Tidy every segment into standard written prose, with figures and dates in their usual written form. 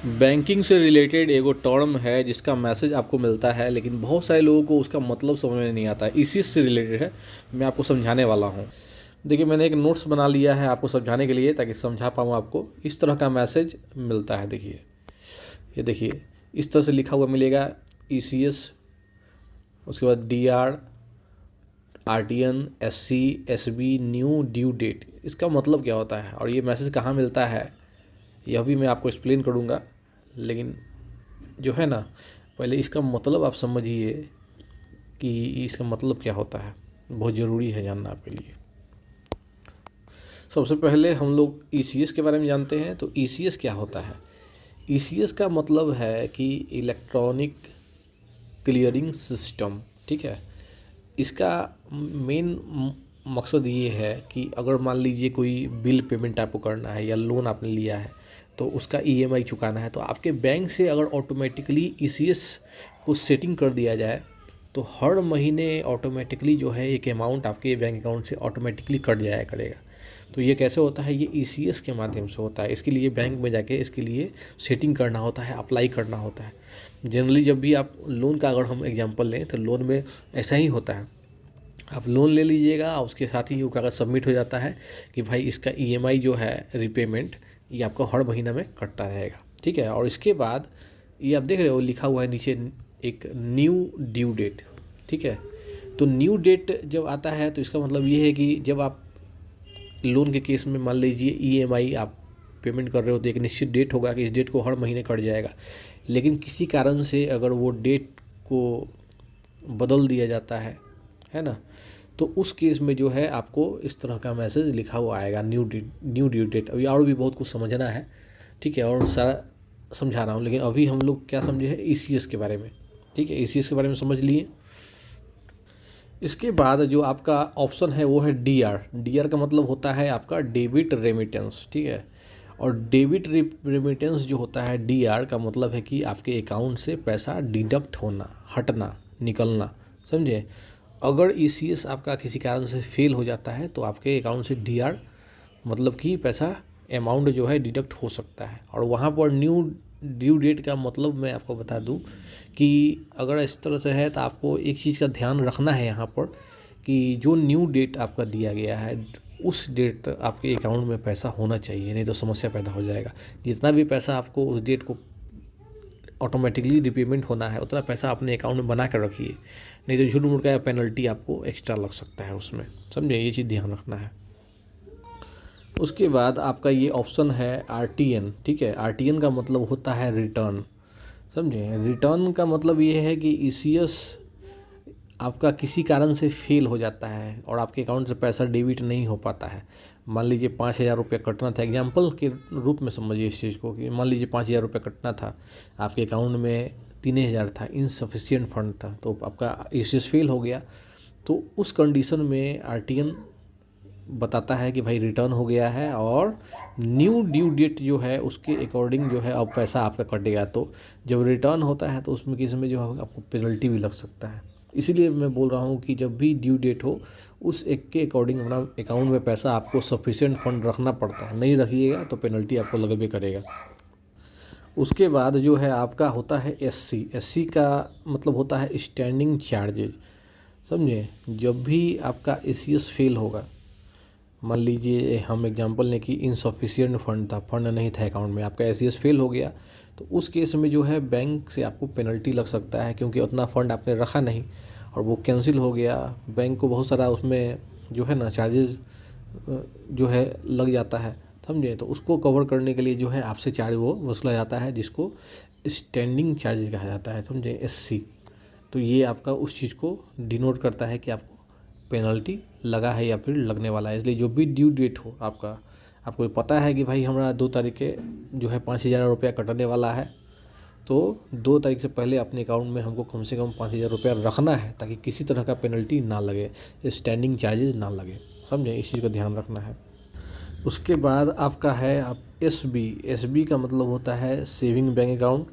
Banking से related एगो term है जिसका मैसेज आपको मिलता है, लेकिन बहुत सारे लोगों को उसका मतलब समझ में नहीं आता है। इसी से रिलेटेड है, मैं आपको समझाने वाला हूँ। देखिए, मैंने एक नोट्स बना लिया है आपको समझाने के लिए, ताकि समझा पाऊँ आपको। इस तरह का मैसेज मिलता है। देखिए, ये देखिए, इस तरह से लिखा हुआ मिलेगा ECS, उसके बाद DR, RTN, SC, SB, new due date. इसका मतलब क्या होता है और ये मैसेज कहाँ मिलता है, यह भी मैं आपको एक्सप्लेन करूँगा। लेकिन जो है ना, पहले इसका मतलब आप समझिए कि इसका मतलब क्या होता है, बहुत ज़रूरी है जानना आपके लिए। सबसे पहले हम लोग ECS के बारे में जानते हैं। तो ECS क्या होता है? ECS का मतलब है कि इलेक्ट्रॉनिक क्लियरिंग सिस्टम, ठीक है। इसका मेन मकसद ये है कि अगर मान लीजिए कोई बिल पेमेंट आपको करना है या लोन आपने लिया है तो उसका EMI चुकाना है, तो आपके बैंक से अगर ऑटोमेटिकली ECS को सेटिंग कर दिया जाए तो हर महीने ऑटोमेटिकली जो है एक अमाउंट आपके बैंक अकाउंट से ऑटोमेटिकली कट जाया करेगा। तो ये कैसे होता है? ये ECS के माध्यम से होता है। इसके लिए बैंक में जाके इसके लिए सेटिंग करना होता है, अप्लाई करना होता है। जनरली जब भी आप लोन का अगर हम एग्जांपल लें तो लोन में ऐसा ही होता है। आप लोन ले लीजिएगा, उसके साथ ही वो कागज़ सबमिट हो जाता है कि भाई इसका EMI जो है रिपेमेंट, ये आपको हर महीना में कटता रहेगा, ठीक है। और इसके बाद ये आप देख रहे हो लिखा हुआ है नीचे एक न्यू ड्यू डेट, ठीक है। तो न्यू डेट जब आता है तो इसका मतलब ये है कि जब आप लोन के केस में मान लीजिए EMI आप पेमेंट कर रहे हो तो एक निश्चित डेट होगा कि इस डेट को हर महीने कट जाएगा। लेकिन किसी कारण से अगर वो डेट को बदल दिया जाता है ना, तो उस केस में जो है आपको इस तरह का मैसेज लिखा हुआ आएगा, न्यू ड्यू डेट। अभी और भी बहुत कुछ समझना है, ठीक है, और सारा समझा रहा हूँ। लेकिन अभी हम लोग क्या समझे हैं? ECS के बारे में, ठीक है। ECS के बारे में समझ लिए। इसके बाद जो आपका ऑप्शन है वो है DR। DR का मतलब होता है आपका डेबिट रेमिटेंस, ठीक है। और डेबिट रेमिटेंस जो होता है DR का मतलब है कि आपके अकाउंट से पैसा डिडक्ट होना, हटना, निकलना, समझे। अगर ECS आपका किसी कारण से फेल हो जाता है तो आपके अकाउंट से DR मतलब कि पैसा अमाउंट जो है डिडक्ट हो सकता है। और वहाँ पर न्यू ड्यू डेट का मतलब मैं आपको बता दूं कि अगर इस तरह से है तो आपको एक चीज़ का ध्यान रखना है यहाँ पर कि जो न्यू डेट आपका दिया गया है उस डेट तक आपके अकाउंट में पैसा होना चाहिए, नहीं तो समस्या पैदा हो जाएगा। जितना भी पैसा आपको उस डेट को ऑटोमेटिकली रिपेमेंट होना है उतना पैसा अपने अकाउंट में बना कर रखिए, नहीं तो झूठ मूठ का पेनल्टी आपको एक्स्ट्रा लग सकता है उसमें, समझे। ये चीज़ ध्यान रखना है। उसके बाद आपका ये ऑप्शन है RTN, ठीक है। RTN का मतलब होता है रिटर्न, समझे। रिटर्न का मतलब ये है कि ECS आपका किसी कारण से फेल हो जाता है और आपके अकाउंट से पैसा डेबिट नहीं हो पाता है। मान लीजिए 5,000 रुपये कटना था, एग्जांपल के रूप में समझिए इस चीज़ को कि मान लीजिए 5,000 रुपये कटना था, आपके अकाउंट में 3,000 था, इनसफिशिएंट फंड था, तो आपका ECS फेल हो गया। तो उस कंडीशन में RTN बताता है कि भाई रिटर्न हो गया है और न्यू ड्यू डेट जो है उसके अकॉर्डिंग जो है अब पैसा आपका कटेगा। तो जब रिटर्न होता है तो उसमें किसी में जो है आपको पेनल्टी भी लग सकता है। इसीलिए मैं बोल रहा हूँ कि जब भी ड्यू डेट हो उस एक के अकॉर्डिंग अपना अकाउंट में पैसा आपको सफिशिएंट फंड रखना पड़ता है, नहीं रखिएगा तो पेनल्टी आपको लगबे करेगा। उसके बाद जो है आपका होता है SC का मतलब होता है स्टैंडिंग चार्जेज, समझे। जब भी आपका ECS फेल होगा, मान लीजिए हम एग्जांपल लें कि इनसफिशिएंट फंड था, फंड नहीं था अकाउंट में, आपका ECS फेल हो गया, तो उस केस में जो है बैंक से आपको पेनल्टी लग सकता है, क्योंकि उतना फ़ंड आपने रखा नहीं और वो कैंसिल हो गया। बैंक को बहुत सारा उसमें जो है ना चार्जेस जो है लग जाता है, समझे। तो उसको कवर करने के लिए जो है आपसे चार्ज वो वसूला जाता है, जिसको स्टैंडिंग चार्जेस कहा जाता है, समझे, SC। तो ये आपका उस चीज़ को डिनोट करता है कि आपको पेनल्टी लगा है या फिर लगने वाला है। इसलिए जो भी ड्यू डेट हो आपका, आपको पता है कि भाई हमारा 2 तारीख के जो है 5,000 रुपया कटने वाला है, तो 2 तारीख से पहले अपने अकाउंट में हमको कम से कम 5,000 रुपया रखना है, ताकि किसी तरह का पेनल्टी ना लगे, स्टैंडिंग चार्जेस ना लगे, समझे। इस चीज़ का ध्यान रखना है। उसके बाद आपका है आप SB का मतलब होता है सेविंग बैंक अकाउंट।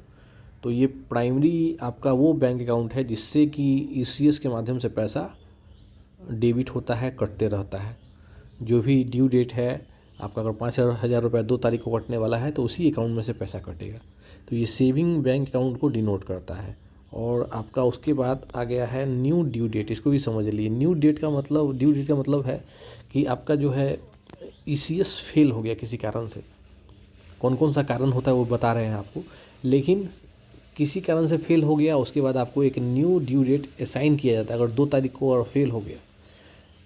तो ये प्राइमरी आपका वो बैंक अकाउंट है जिससे कि ECS के माध्यम से पैसा डेबिट होता है, कटते रहता है। जो भी ड्यू डेट है आपका अगर 5,000 रुपया 2 तारीख को कटने वाला है तो उसी अकाउंट में से पैसा कटेगा। तो ये सेविंग बैंक अकाउंट को डिनोट करता है। और आपका उसके बाद आ गया है न्यू ड्यू डेट। इसको भी समझ लीजिए। ड्यू डेट का मतलब है कि आपका जो है ईसीएस फेल हो गया किसी कारण से। कौन कौन सा कारण होता है वो बता रहे हैं आपको, लेकिन किसी कारण से फेल हो गया, उसके बाद आपको एक न्यू ड्यू डेट असाइन किया जाता है। अगर 2 तारीख को और फेल हो गया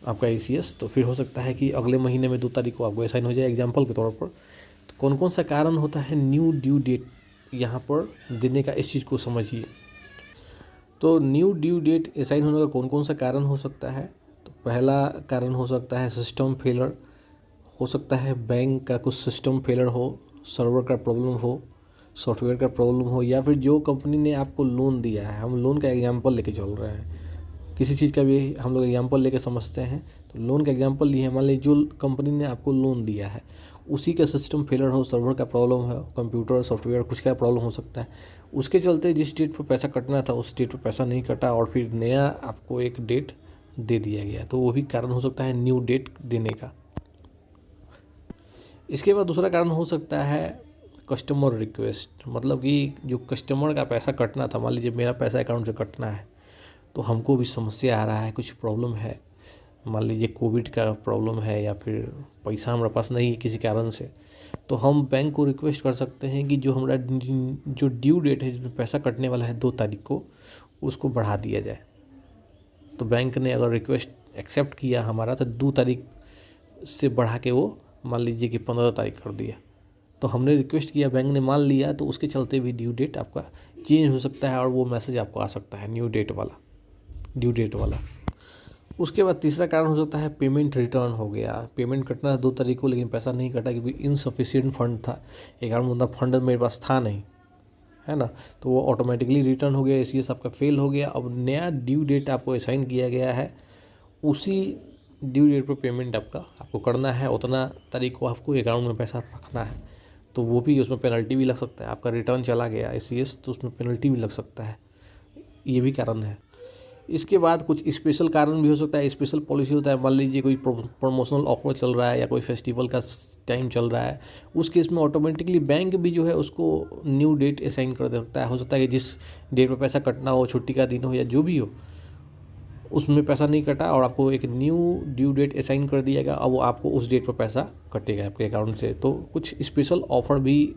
आपका ईसीएस, तो फिर हो सकता है कि अगले महीने में 2 तारीख को आपको असाइन हो जाए, एग्जाम्पल के तौर पर। तो कौन कौन सा कारण होता है न्यू ड्यू डेट यहाँ पर देने का, इस चीज़ को समझिए। तो न्यू ड्यू डेट असाइन होने का कौन कौन सा कारण हो सकता है। तो पहला कारण हो सकता है सिस्टम फेलर, हो सकता है बैंक का कुछ सिस्टम फेलर हो, सर्वर का प्रॉब्लम हो, सॉफ्टवेयर का प्रॉब्लम हो, या फिर जो कंपनी ने आपको लोन दिया है, हम लोन का एग्जांपल लेके चल रहे हैं, किसी चीज़ का भी हम लोग एग्जांपल लेके समझते हैं। तो लोन का एग्जांपल लिए, मान लीजिए जो कंपनी ने आपको लोन दिया है उसी का सिस्टम फेलर हो, सर्वर का प्रॉब्लम है, कंप्यूटर सॉफ्टवेयर कुछ का प्रॉब्लम हो सकता है। उसके चलते जिस डेट पर पैसा कटना था उस डेट पर पैसा नहीं कटा और फिर नया आपको एक डेट दे दिया गया, तो वो भी कारण हो सकता है न्यू डेट देने का। इसके बाद दूसरा कारण हो सकता है कस्टमर रिक्वेस्ट, मतलब कि जो कस्टमर का पैसा कटना था, मान लीजिए मेरा पैसा अकाउंट से कटना है तो हमको भी समस्या आ रहा है, कुछ प्रॉब्लम है, मान लीजिए कोविड का प्रॉब्लम है या फिर पैसा हमारे पास नहीं है किसी कारण से, तो हम बैंक को रिक्वेस्ट कर सकते हैं कि जो हमारा जो ड्यू डेट है जिसमें पैसा कटने वाला है 2 तारीख को, उसको बढ़ा दिया जाए। तो बैंक ने अगर रिक्वेस्ट एक्सेप्ट किया हमारा, तो 2 तारीख से बढ़ा के वो मान लीजिए कि 15 तारीख कर दिया, तो हमने रिक्वेस्ट किया, बैंक ने मान लिया, तो उसके चलते भी ड्यू डेट आपका चेंज हो सकता है और वो मैसेज आपको आ सकता है न्यू डेट वाला। उसके बाद तीसरा कारण हो सकता है पेमेंट रिटर्न हो गया। पेमेंट कटना है 2 तारीख को, लेकिन पैसा नहीं कटा क्योंकि इनसफिशिएंट फंड था, अकाउंट में उतना फंड मेरे पास था नहीं, है ना, तो वो ऑटोमेटिकली रिटर्न हो गया, इसलिए आपका फेल हो गया। अब नया ड्यू डेट आपको असाइन किया गया है, उसी ड्यू डेट पर पेमेंट आपको करना है, उतना तारीख को आपको अकाउंट में पैसा रखना है, तो वो भी उसमें पेनल्टी भी लग सकता है। आपका रिटर्न चला गया ICS तो उसमें पेनल्टी भी लग सकता है, ये भी कारण है। इसके बाद कुछ स्पेशल कारण भी हो सकता है, स्पेशल पॉलिसी होता है, मान लीजिए कोई प्रमोशनल ऑफर चल रहा है या कोई फेस्टिवल का टाइम चल रहा है, उस केस में ऑटोमेटिकली बैंक भी जो है उसको न्यू डेट असाइन कर सकता है। हो सकता है कि जिस डेट पर पैसा कटना हो, छुट्टी का दिन हो या जो भी हो, उसमें पैसा नहीं कटा और आपको एक न्यू ड्यू डेट असाइन कर दिया गया, अब वो आपको उस डेट पर पैसा कटेगा आपके अकाउंट से। तो कुछ स्पेशल ऑफर भी,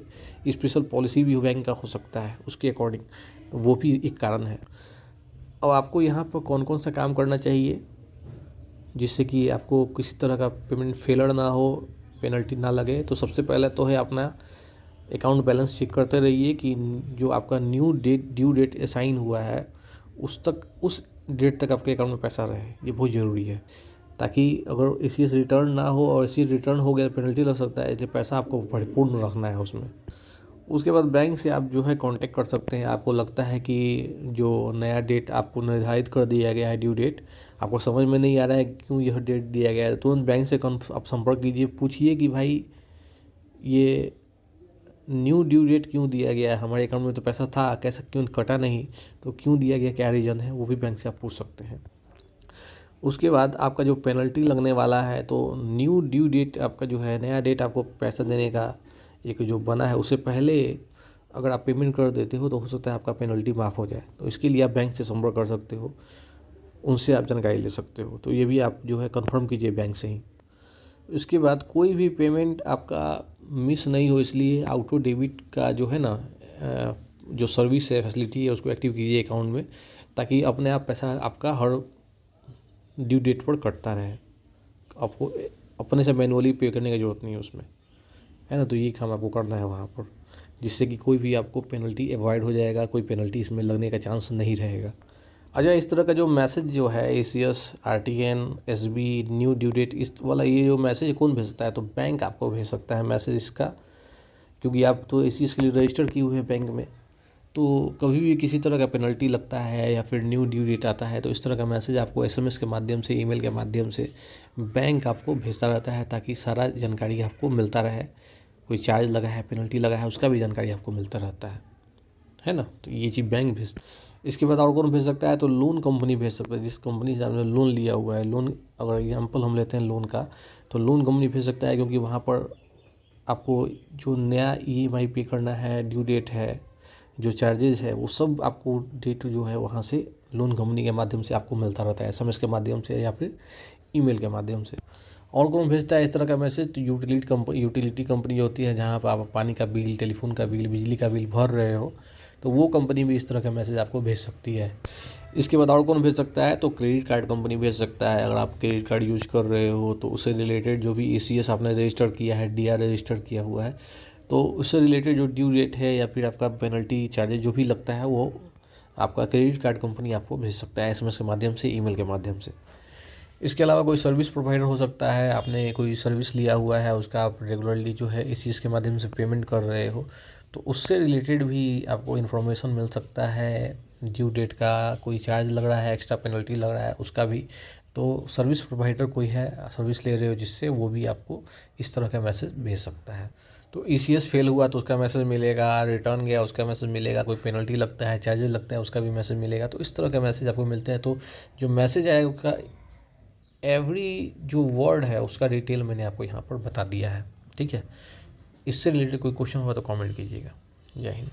स्पेशल पॉलिसी भी बैंक का हो सकता है उसके अकॉर्डिंग, तो वो भी एक कारण है। अब आपको यहाँ पर कौन कौन सा काम करना चाहिए जिससे कि आपको किसी तरह का पेमेंट फेलर ना हो, पेनल्टी ना लगे। तो सबसे पहले तो है अपना अकाउंट बैलेंस चेक करते रहिए कि जो आपका ड्यू डेट असाइन हुआ है उस डेट तक आपके अकाउंट में पैसा रहे, ये बहुत ज़रूरी है, ताकि अगर इसी से रिटर्न ना हो और इसी रिटर्न हो गया पेनल्टी लग सकता है, इसलिए पैसा आपको परिपूर्ण रखना है उसमें। उसके बाद बैंक से आप जो है कांटेक्ट कर सकते हैं। आपको लगता है कि जो नया डेट आपको निर्धारित कर दिया गया है ड्यू डेट, आपको समझ में नहीं आ रहा है क्यों यह डेट दिया गया है, तुरंत बैंक से आप संपर्क कीजिए, पूछिए कि भाई ये न्यू ड्यू डेट क्यों दिया गया है, हमारे अकाउंट में तो पैसा था, कैसे क्यों कटा नहीं, तो क्यों दिया गया, क्या रीज़न है, वो भी बैंक से आप पूछ सकते हैं। उसके बाद आपका जो पेनल्टी लगने वाला है, तो न्यू ड्यू डेट आपका जो है नया डेट आपको पैसा देने का एक जो बना है, उससे पहले अगर आप पेमेंट कर देते हो तो हो सकता है आपका पेनल्टी माफ़ हो जाए। तो इसके लिए आप बैंक से संपर्क कर सकते हो, उनसे आप जानकारी ले सकते हो। तो ये भी आप जो है कंफर्म कीजिए बैंक से ही। इसके बाद कोई भी पेमेंट आपका मिस नहीं हो, इसलिए ऑटो डेबिट का जो है ना जो सर्विस है, फैसिलिटी है, उसको एक्टिव कीजिए अकाउंट में, ताकि अपने आप पैसा आपका हर ड्यू डेट पर कटता रहे, आपको अपने से मैनुअली पे करने की ज़रूरत नहीं है उसमें, है ना। तो ये काम आपको करना है वहाँ पर, जिससे कि कोई भी आपको पेनल्टी अवॉइड हो जाएगा, कोई पेनल्टी इसमें लगने का चांस नहीं रहेगा। अच्छा, इस तरह का जो मैसेज जो है ACS, RTN, SB, new due date, इस वाला ये जो मैसेज कौन भेजता है, तो बैंक आपको भेज सकता है मैसेज इसका, क्योंकि आप तो ACS के लिए रजिस्टर किए हुए हैं बैंक में। तो कभी भी किसी तरह का पेनल्टी लगता है या फिर न्यू ड्यू डेट आता है, तो इस तरह का मैसेज आपको SMS के माध्यम से, ईमेल के माध्यम से बैंक आपको भेजता रहता है, ताकि सारा जानकारी आपको मिलता रहे। कोई चार्ज लगा है, पेनल्टी लगा है, उसका भी जानकारी आपको मिलता रहता है है ना। तो ये चीज़ बैंक भेज, इसके बाद और कौन भेज सकता है, तो लोन कंपनी भेज सकता है। जिस कंपनी से आपने लोन लिया हुआ है, लोन अगर एग्जाम्पल हम लेते हैं लोन का, तो लोन कंपनी भेज सकता है, क्योंकि वहाँ पर आपको जो नया ईएमआई पे करना है, ड्यू डेट है, जो चार्जेस है, वो सब आपको डेट जो है वहाँ से लोन कंपनी के माध्यम से आपको मिलता रहता है, एसएमएस के माध्यम से या फिर ईमेल के माध्यम से। और कौन भेजता है इस तरह का मैसेज, तो यूटिलिटी कंपनी जो होती है, जहाँ पर आप पानी का बिल, टेलीफोन का बिल, बिजली का बिल भर रहे हो, तो वो कंपनी भी इस तरह का मैसेज आपको भेज सकती है। इसके बाद और कौन भेज सकता है, तो क्रेडिट कार्ड कंपनी भेज सकता है। अगर आप क्रेडिट कार्ड यूज कर रहे हो तो उससे रिलेटेड जो भी ईसीएस आपने रजिस्टर किया है, डीआर रजिस्टर किया हुआ है, तो उससे रिलेटेड जो ड्यू डेट है या फिर आपका पेनल्टी चार्जेज जो भी लगता है, वो आपका क्रेडिट कार्ड कंपनी आपको भेज सकता है एसएमएस के माध्यम से, ईमेल के माध्यम से। इसके अलावा कोई सर्विस प्रोवाइडर हो सकता है, आपने कोई सर्विस लिया हुआ है, उसका आप रेगुलरली जो है इस चीज़ के माध्यम से पेमेंट कर रहे हो, तो उससे रिलेटेड भी आपको इन्फॉर्मेशन मिल सकता है। ड्यू डेट का कोई चार्ज लग रहा है, एक्स्ट्रा पेनल्टी लग रहा है, उसका भी। तो सर्विस प्रोवाइडर कोई है, सर्विस ले रहे हो जिससे, वो भी आपको इस तरह का मैसेज भेज सकता है। तो ईसीएस फेल हुआ तो उसका मैसेज मिलेगा, रिटर्न गया उसका मैसेज मिलेगा, कोई पेनल्टी लगता है, चार्जेस लगता है, उसका भी मैसेज मिलेगा। तो इस तरह का मैसेज आपको मिलते हैं। तो जो मैसेज आएगा उसका एवरी जो वर्ड है उसका डिटेल मैंने आपको यहाँ पर बता दिया है, ठीक है। इससे रिलेटेड कोई क्वेश्चन हुआ तो कमेंट कीजिएगा। जय हिंद।